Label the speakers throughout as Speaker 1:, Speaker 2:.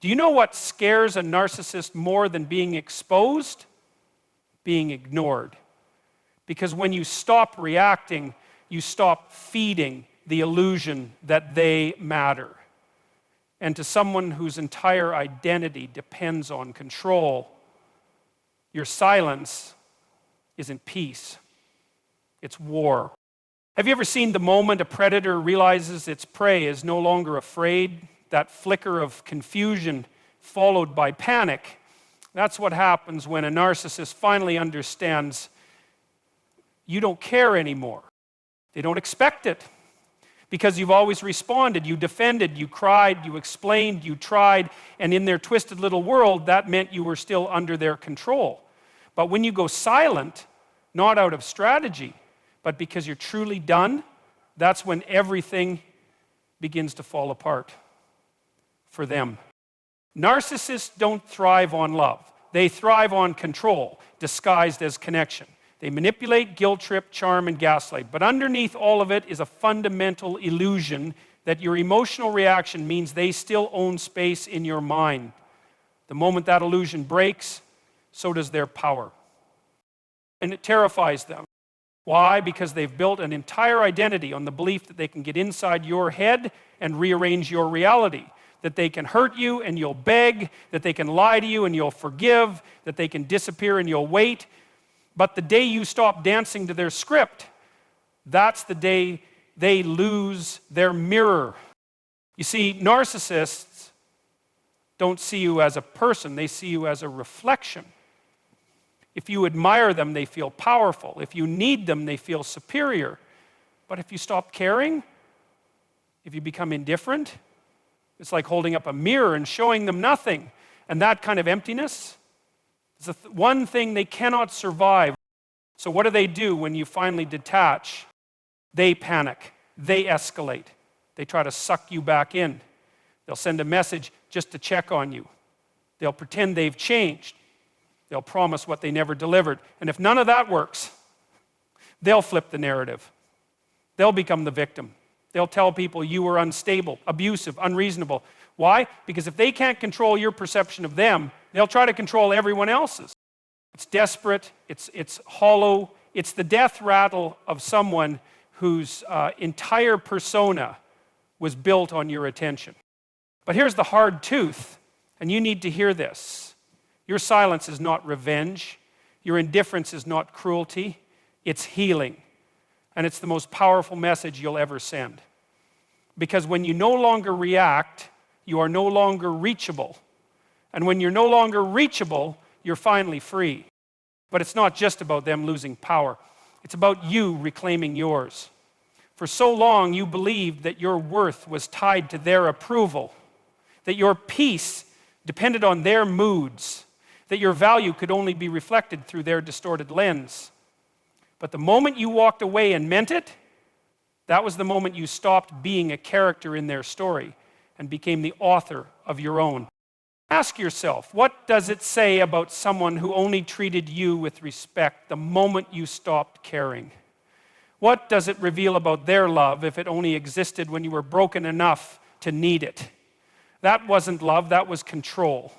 Speaker 1: Do you know what scares a narcissist more than being exposed? Being ignored. Because when you stop reacting, you stop feeding the illusion that they matter. And to someone whose entire identity depends on control, your silence isn't peace, it's war. Have you ever seen the moment a predator realizes its prey is no longer afraid? That flicker of confusion followed by panic. That's what happens when a narcissist finally understands you don't care anymore. They don't expect it because you've always responded, you defended, you cried, you explained, you tried, and in their twisted little world, that meant you were still under their control. But when you go silent, not out of strategy, but because you're truly done, that's when everything begins to fall apart for them. Narcissists don't thrive on love. They thrive on control, disguised as connection. They manipulate, guilt trip, charm, and gaslight. But underneath all of it is a fundamental illusion that your emotional reaction means they still own space in your mind. The moment that illusion breaks, so does their power. And it terrifies them. Why? Because they've built an entire identity on the belief that they can get inside your head and rearrange your reality. That they can hurt you and you'll beg, that they can lie to you and you'll forgive, that they can disappear and you'll wait. But the day you stop dancing to their script, that's the day they lose their mirror. You see, narcissists don't see you as a person, they see you as a reflection. If you admire them, they feel powerful. If you need them, they feel superior. But if you stop caring, if you become indifferent, it's like holding up a mirror and showing them nothing. And that kind of emptiness is the one thing they cannot survive. So what do when you finally detach? They panic. They escalate. They try to suck you back in. They'll send a message just to check on you. They'll pretend they've changed. They'll promise what they never delivered. And if none of that works, they'll flip the narrative. They'll become the victim. They'll tell people you were unstable, abusive, unreasonable. Why? Because if they can't control your perception of them, they'll try to control everyone else's. It's desperate, it's hollow, it's the death rattle of someone whose entire persona was built on your attention. But here's the hard truth, and you need to hear this. Your silence is not revenge. Your indifference is not cruelty. It's healing. And it's the most powerful message you'll ever send. Because when you no longer react, you are no longer reachable. And when you're no longer reachable, you're finally free. But it's not just about them losing power. It's about you reclaiming yours. For so long, you believed that your worth was tied to their approval, that your peace depended on their moods, that your value could only be reflected through their distorted lens. But the moment you walked away and meant it, that was the moment you stopped being a character in their story and became the author of your own. Ask yourself, what does it say about someone who only treated you with respect the moment you stopped caring? What does it reveal about their love if it only existed when you were broken enough to need it? That wasn't love, that was control.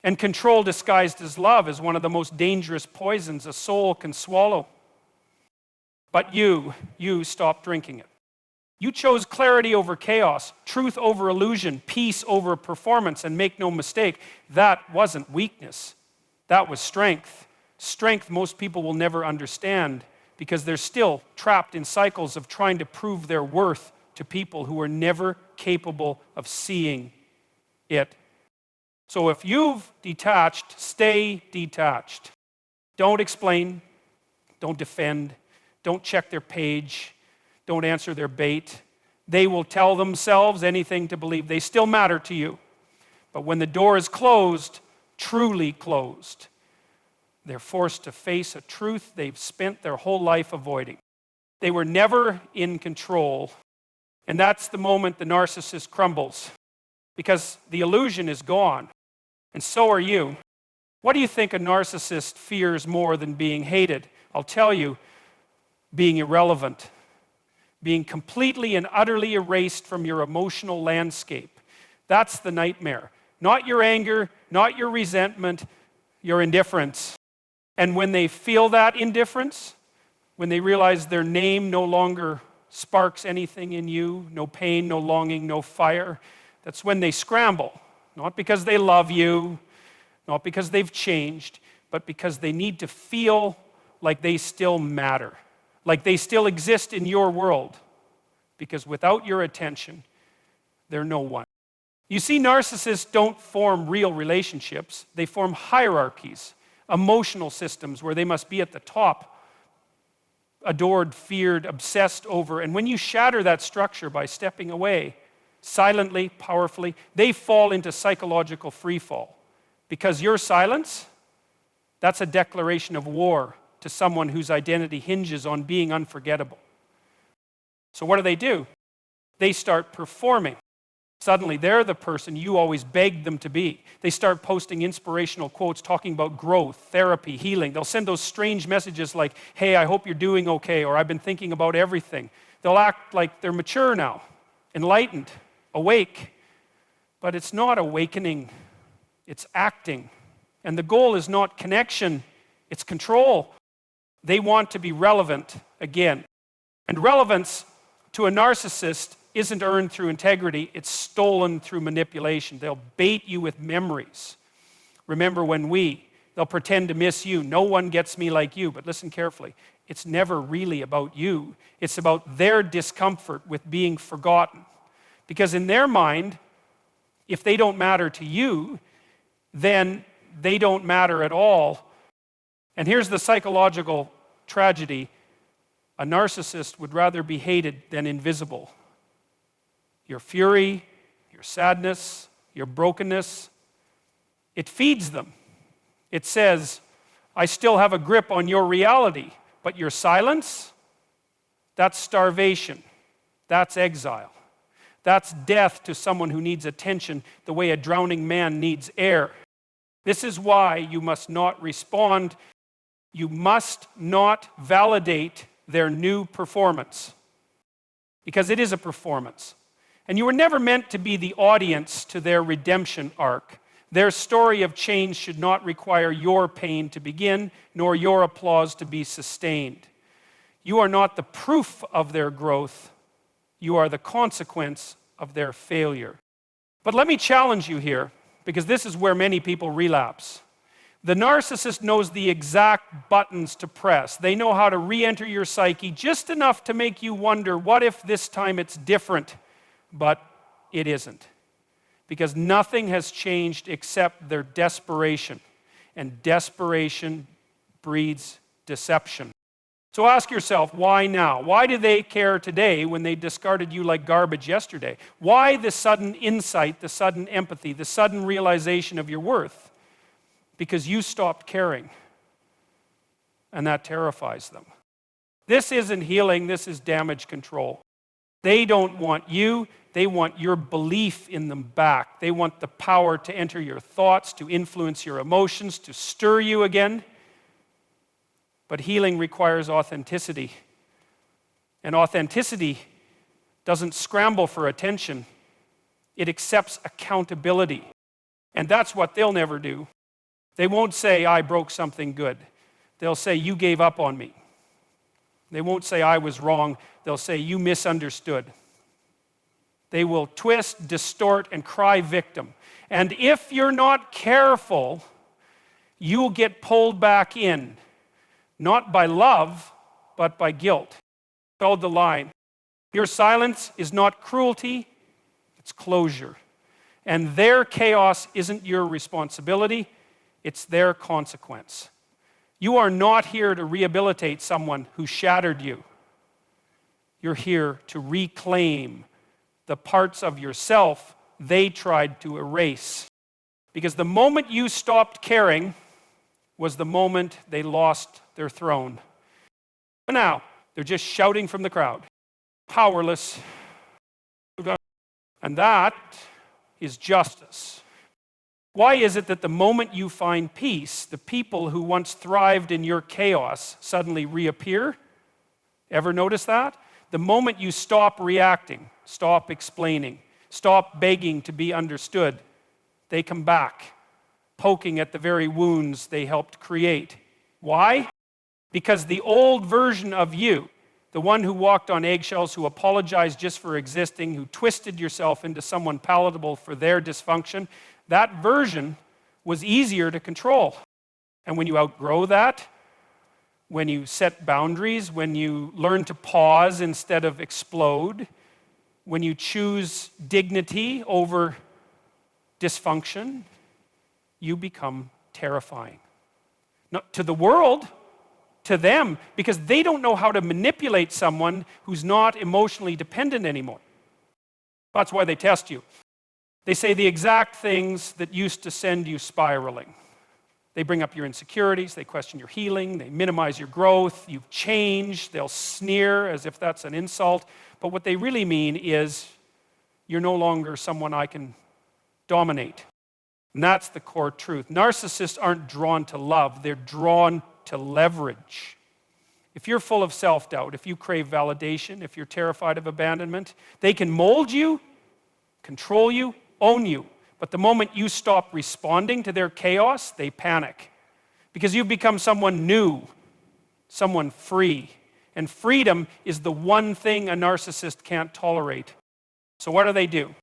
Speaker 1: And control disguised as love is one of the most dangerous poisons a soul can swallow. But you stopped drinking it. You chose clarity over chaos, truth over illusion, peace over performance, and make no mistake, that wasn't weakness. That was strength. Strength most people will never understand because they're still trapped in cycles of trying to prove their worth to people who are never capable of seeing it. So if you've detached, stay detached. Don't explain, don't defend, don't check their page, don't answer their bait. They will tell themselves anything to believe. They still matter to you. But when the door is closed, truly closed, they're forced to face a truth they've spent their whole life avoiding. They were never in control. And that's the moment the narcissist crumbles. Because the illusion is gone. And so are you. What do you think a narcissist fears more than being hated? I'll tell you, being irrelevant. Being completely and utterly erased from your emotional landscape. That's the nightmare. Not your anger, not your resentment, your indifference. And when they feel that indifference, when they realize their name no longer sparks anything in you, no pain, no longing, no fire, that's when they scramble. Not because they love you, not because they've changed, but because they need to feel like they still matter, like they still exist in your world. Because without your attention, they're no one. You see, narcissists don't form real relationships. They form hierarchies, emotional systems where they must be at the top, adored, feared, obsessed over. And when you shatter that structure by stepping away, silently, powerfully, they fall into psychological freefall. Because your silence, that's a declaration of war to someone whose identity hinges on being unforgettable. So what do? They start performing. Suddenly, they're the person you always begged them to be. They start posting inspirational quotes talking about growth, therapy, healing. They'll send those strange messages like, hey, I hope you're doing okay, or I've been thinking about everything. They'll act like they're mature now, enlightened, awake. But it's not awakening, it's acting. And the goal is not connection, it's control. They want to be relevant again. And relevance to a narcissist isn't earned through integrity, it's stolen through manipulation. They'll bait you with memories. Remember when they'll pretend to miss you. No one gets me like you. But listen carefully. It's never really about you. It's about their discomfort with being forgotten. Because in their mind, if they don't matter to you, then they don't matter at all. And here's the psychological tragedy. A narcissist would rather be hated than invisible. Your fury, your sadness, your brokenness, it feeds them. It says, I still have a grip on your reality, but your silence, that's starvation, that's exile. That's death to someone who needs attention the way a drowning man needs air. This is why you must not respond. You must not validate their new performance, because it is a performance. And you were never meant to be the audience to their redemption arc. Their story of change should not require your pain to begin, nor your applause to be sustained. You are not the proof of their growth. You are the consequence of their failure. But let me challenge you here, because this is where many people relapse. The narcissist knows the exact buttons to press. They know how to re-enter your psyche just enough to make you wonder, what if this time it's different? But it isn't. Because nothing has changed except their desperation. And desperation breeds deception. So ask yourself, why now? Why do they care today when they discarded you like garbage yesterday? Why the sudden insight, the sudden empathy, the sudden realization of your worth? Because you stopped caring. And that terrifies them. This isn't healing, this is damage control. They don't want you, they want your belief in them back. They want the power to enter your thoughts, to influence your emotions, to stir you again. But healing requires authenticity. And authenticity doesn't scramble for attention. It accepts accountability. And that's what they'll never do. They won't say, I broke something good. They'll say, you gave up on me. They won't say, I was wrong. They'll say, you misunderstood. They will twist, distort, and cry victim. And if you're not careful, you'll get pulled back in. Not by love, but by guilt. Hold the line. Your silence is not cruelty, it's closure. And their chaos isn't your responsibility, it's their consequence. You are not here to rehabilitate someone who shattered you. You're here to reclaim the parts of yourself they tried to erase. Because the moment you stopped caring was the moment they lost their throne. But now, they're just shouting from the crowd, powerless. And that is justice. Why is it that the moment you find peace, the people who once thrived in your chaos suddenly reappear? Ever notice that? The moment you stop reacting, stop explaining, stop begging to be understood, they come back, poking at the very wounds they helped create. Why? Because the old version of you, the one who walked on eggshells, who apologized just for existing, who twisted yourself into someone palatable for their dysfunction, that version was easier to control. And when you outgrow that, when you set boundaries, when you learn to pause instead of explode, when you choose dignity over dysfunction, you become terrifying. Not to the world, to them, because they don't know how to manipulate someone who's not emotionally dependent anymore. That's why they test you. They say the exact things that used to send you spiraling. They bring up your insecurities, they question your healing, they minimize your growth, you've changed, they'll sneer as if that's an insult. But what they really mean is, you're no longer someone I can dominate. And that's the core truth. Narcissists aren't drawn to love, they're drawn to leverage. If you're full of self-doubt, if you crave validation, if you're terrified of abandonment, they can mold you, control you, own you. But the moment you stop responding to their chaos, they panic. Because you've become someone new, someone free. And freedom is the one thing a narcissist can't tolerate. So what do?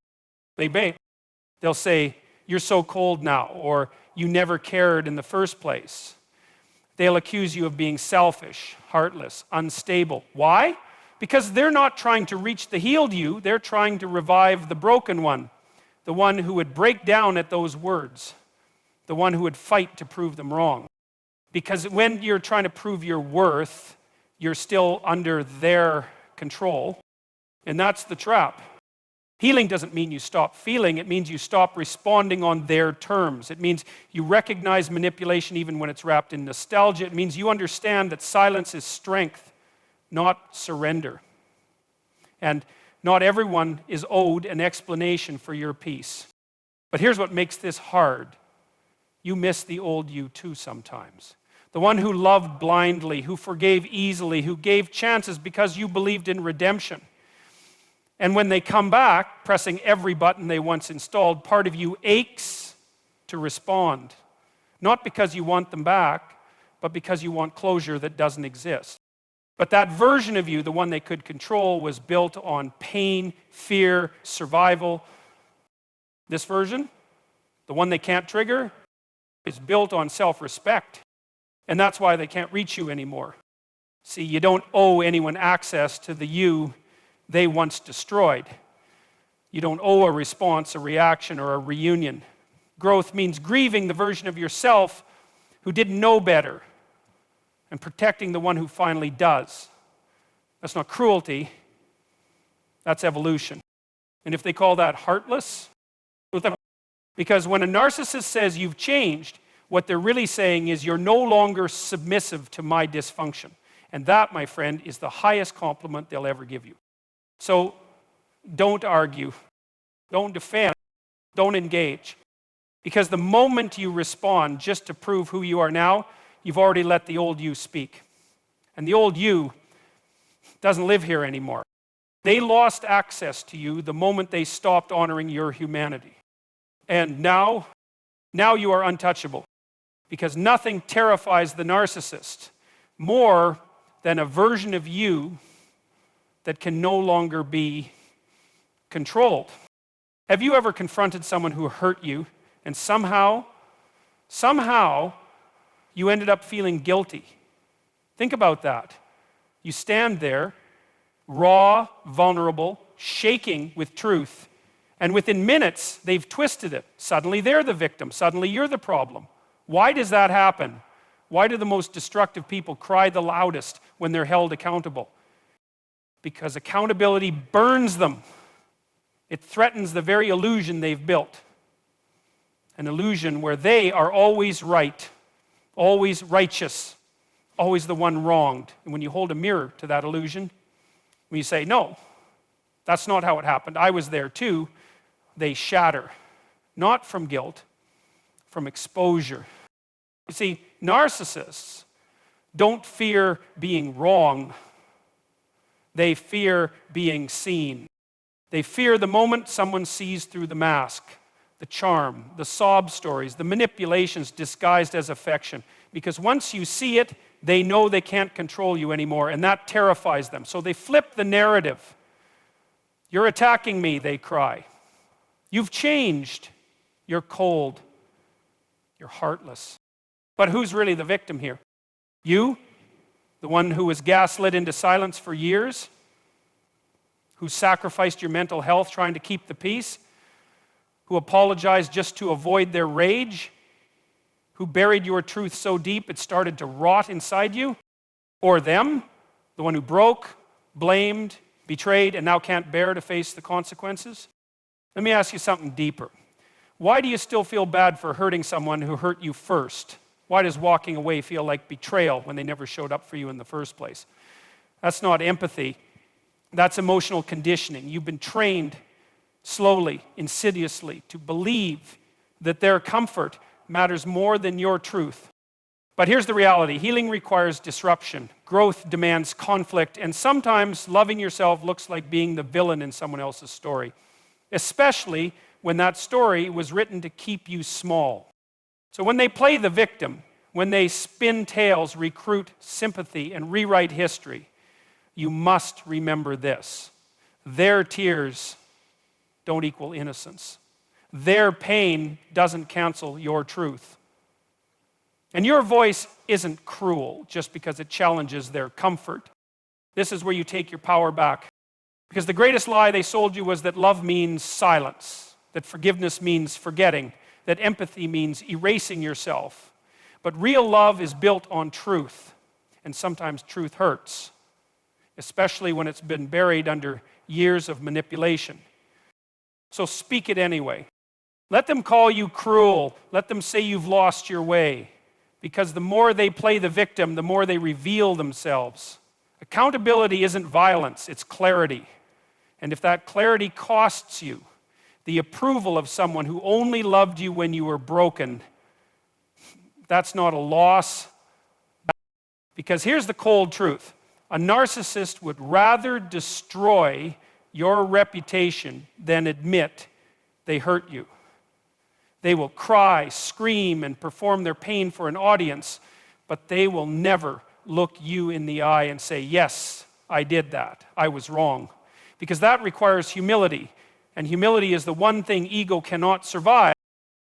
Speaker 1: They bait. They'll say, you're so cold now, or you never cared in the first place. They'll accuse you of being selfish, heartless, unstable. Why? Because they're not trying to reach the healed you, they're trying to revive the broken one. The one who would break down at those words. The one who would fight to prove them wrong. Because when you're trying to prove your worth, you're still under their control. And that's the trap. Healing doesn't mean you stop feeling, it means you stop responding on their terms. It means you recognize manipulation even when it's wrapped in nostalgia. It means you understand that silence is strength, not surrender. And not everyone is owed an explanation for your peace. But here's what makes this hard. You miss the old you too sometimes. The one who loved blindly, who forgave easily, who gave chances because you believed in redemption. And when they come back, pressing every button they once installed, part of you aches to respond. Not because you want them back, but because you want closure that doesn't exist. But that version of you, the one they could control, was built on pain, fear, survival. This version, the one they can't trigger, is built on self-respect. And that's why they can't reach you anymore. See, you don't owe anyone access to the you they once destroyed. You don't owe a response, a reaction, or a reunion. Growth means grieving the version of yourself who didn't know better and protecting the one who finally does. That's not cruelty, that's evolution. And if they call that heartless, because when a narcissist says you've changed, what they're really saying is you're no longer submissive to my dysfunction. And that, my friend, is the highest compliment they'll ever give you. So don't argue, don't defend, don't engage. Because the moment you respond just to prove who you are now, you've already let the old you speak. And the old you doesn't live here anymore. They lost access to you the moment they stopped honoring your humanity. And now you are untouchable. Because nothing terrifies the narcissist more than a version of you that can no longer be controlled. Have you ever confronted someone who hurt you and somehow you ended up feeling guilty? Think about that. You stand there, raw, vulnerable, shaking with truth, and within minutes, they've twisted it. Suddenly they're the victim. Suddenly you're the problem. Why does that happen? Why do the most destructive people cry the loudest when they're held accountable? Because accountability burns them. It threatens the very illusion they've built. An illusion where they are always right, always righteous, always the one wronged. And when you hold a mirror to that illusion, when you say, no, that's not how it happened, I was there too, they shatter. Not from guilt, from exposure. You see, narcissists don't fear being wrong. They fear being seen. They fear the moment someone sees through the mask, the charm, the sob stories, the manipulations disguised as affection. Because once you see it, they know they can't control you anymore, and that terrifies them. So they flip the narrative. You're attacking me, they cry. You've changed. You're cold. You're heartless. But who's really the victim here? You? The one who was gaslit into silence for years? Who sacrificed your mental health trying to keep the peace? Who apologized just to avoid their rage? Who buried your truth so deep it started to rot inside you? Or them? The one who broke, blamed, betrayed, and now can't bear to face the consequences? Let me ask you something deeper. Why do you still feel bad for hurting someone who hurt you first? Why does walking away feel like betrayal when they never showed up for you in the first place? That's not empathy. That's emotional conditioning. You've been trained slowly, insidiously, to believe that their comfort matters more than your truth. But here's the reality. Healing requires disruption. Growth demands conflict. And sometimes loving yourself looks like being the villain in someone else's story, especially when that story was written to keep you small. So when they play the victim, when they spin tales, recruit sympathy, and rewrite history, you must remember this. Their tears don't equal innocence. Their pain doesn't cancel your truth. And your voice isn't cruel just because it challenges their comfort. This is where you take your power back. Because the greatest lie they sold you was that love means silence, that forgiveness means forgetting, that empathy means erasing yourself. But real love is built on truth, and sometimes truth hurts, especially when it's been buried under years of manipulation. So speak it anyway. Let them call you cruel. Let them say you've lost your way. Because the more they play the victim, the more they reveal themselves. Accountability isn't violence, it's clarity. And if that clarity costs you the approval of someone who only loved you when you were broken, that's not a loss. Because here's the cold truth. A narcissist would rather destroy your reputation than admit they hurt you. They will cry, scream, and perform their pain for an audience, but they will never look you in the eye and say, yes, I did that. I was wrong. Because that requires humility. And humility is the one thing ego cannot survive.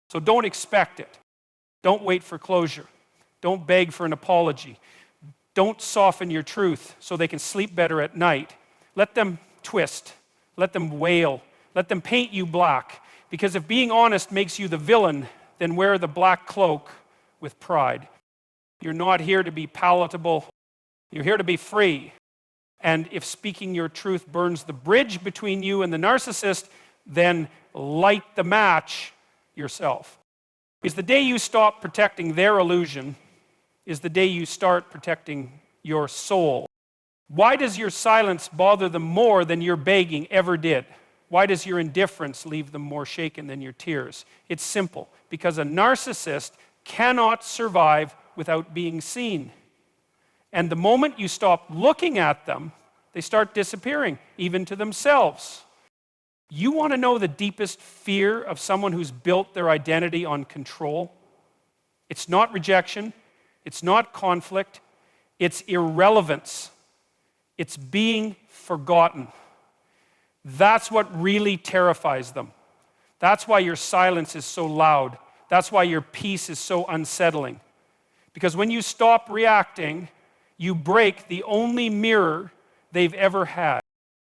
Speaker 1: So don't expect it. Don't wait for closure. Don't beg for an apology. Don't soften your truth so they can sleep better at night. Let them twist. Let them wail. Let them paint you black. Because if being honest makes you the villain, then wear the black cloak with pride. You're not here to be palatable. You're here to be free. And if speaking your truth burns the bridge between you and the narcissist, then light the match yourself. Because the day you stop protecting their illusion is the day you start protecting your soul. Why does your silence bother them more than your begging ever did? Why does your indifference leave them more shaken than your tears? It's simple. Because a narcissist cannot survive without being seen. And the moment you stop looking at them, they start disappearing, even to themselves. You want to know the deepest fear of someone who's built their identity on control? It's not rejection. It's not conflict. It's irrelevance. It's being forgotten. That's what really terrifies them. That's why your silence is so loud. That's why your peace is so unsettling. Because when you stop reacting, you break the only mirror they've ever had.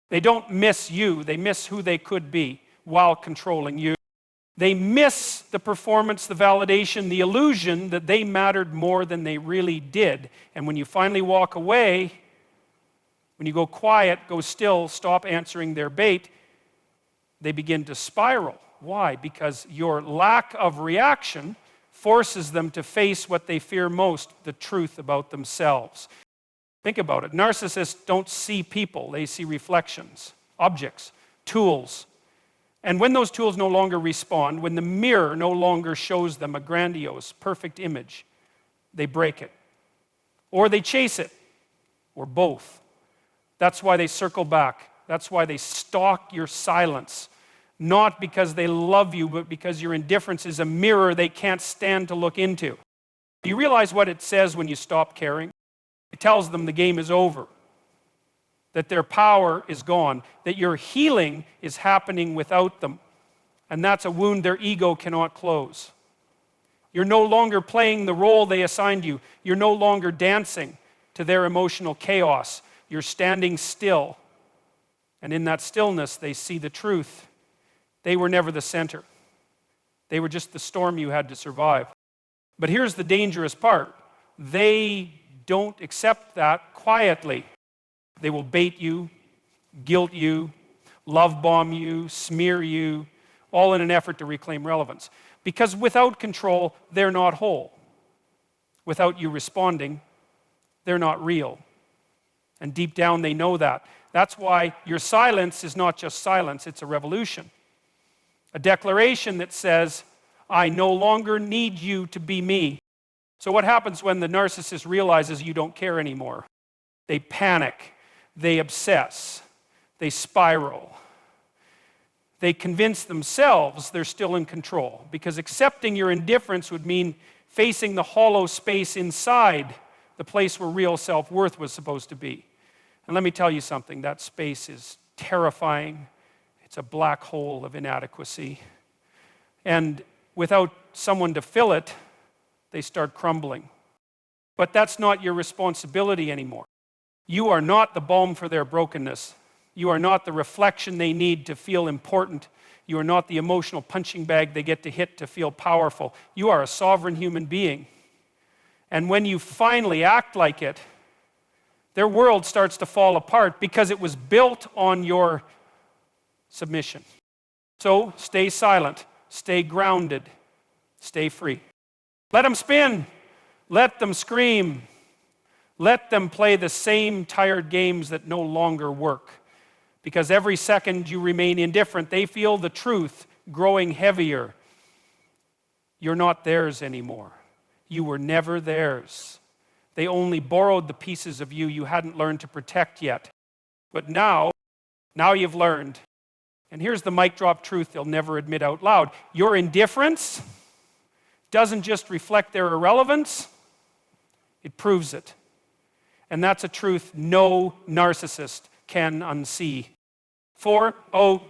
Speaker 1: They don't miss you, they miss who they could be while controlling you. They miss the performance, the validation, the illusion that they mattered more than they really did. And when you finally walk away, when you go quiet, go still, stop answering their bait, they begin to spiral. Why? Because your lack of reaction forces them to face what they fear most, the truth about themselves. Think about it. Narcissists don't see people. They see reflections, objects, tools. And when those tools no longer respond, when the mirror no longer shows them a grandiose, perfect image, they break it. Or they chase it, or both. That's why they circle back. That's why they stalk your silence. Not because they love you, but because your indifference is a mirror they can't stand to look into. Do you realize what it says when you stop caring? It tells them the game is over, that their power is gone, that your healing is happening without them. And that's a wound their ego cannot close. You're no longer playing the role they assigned you. You're no longer dancing to their emotional chaos. You're standing still. And in that stillness, they see the truth. They were never the center. They were just the storm you had to survive. But here's the dangerous part. They don't accept that quietly. They will bait you, guilt you, love bomb you, smear you, all in an effort to reclaim relevance. Because without control, they're not whole. Without you responding, they're not real. And deep down, they know that. That's why your silence is not just silence, it's a revolution. A declaration that says, I no longer need you to be me. So what happens when the narcissist realizes you don't care anymore? They panic, they obsess, they spiral. They convince themselves they're still in control, because accepting your indifference would mean facing the hollow space inside the place where real self-worth was supposed to be. And let me tell you something, that space is terrifying. It's a black hole of inadequacy. And without someone to fill it, they start crumbling. But that's not your responsibility anymore. You are not the balm for their brokenness. You are not the reflection they need to feel important. You are not the emotional punching bag they get to hit to feel powerful. You are a sovereign human being. And when you finally act like it, their world starts to fall apart because it was built on your submission. So stay silent, stay grounded, stay free. Let them spin, let them scream, let them play the same tired games that no longer work. Because every second you remain indifferent, they feel the truth growing heavier. You're not theirs anymore. You were never theirs. They only borrowed the pieces of you you hadn't learned to protect yet. But now you've learned. And here's the mic drop truth they'll never admit out loud. Your indifference doesn't just reflect their irrelevance, it proves it. And that's a truth no narcissist can unsee. 4, 0,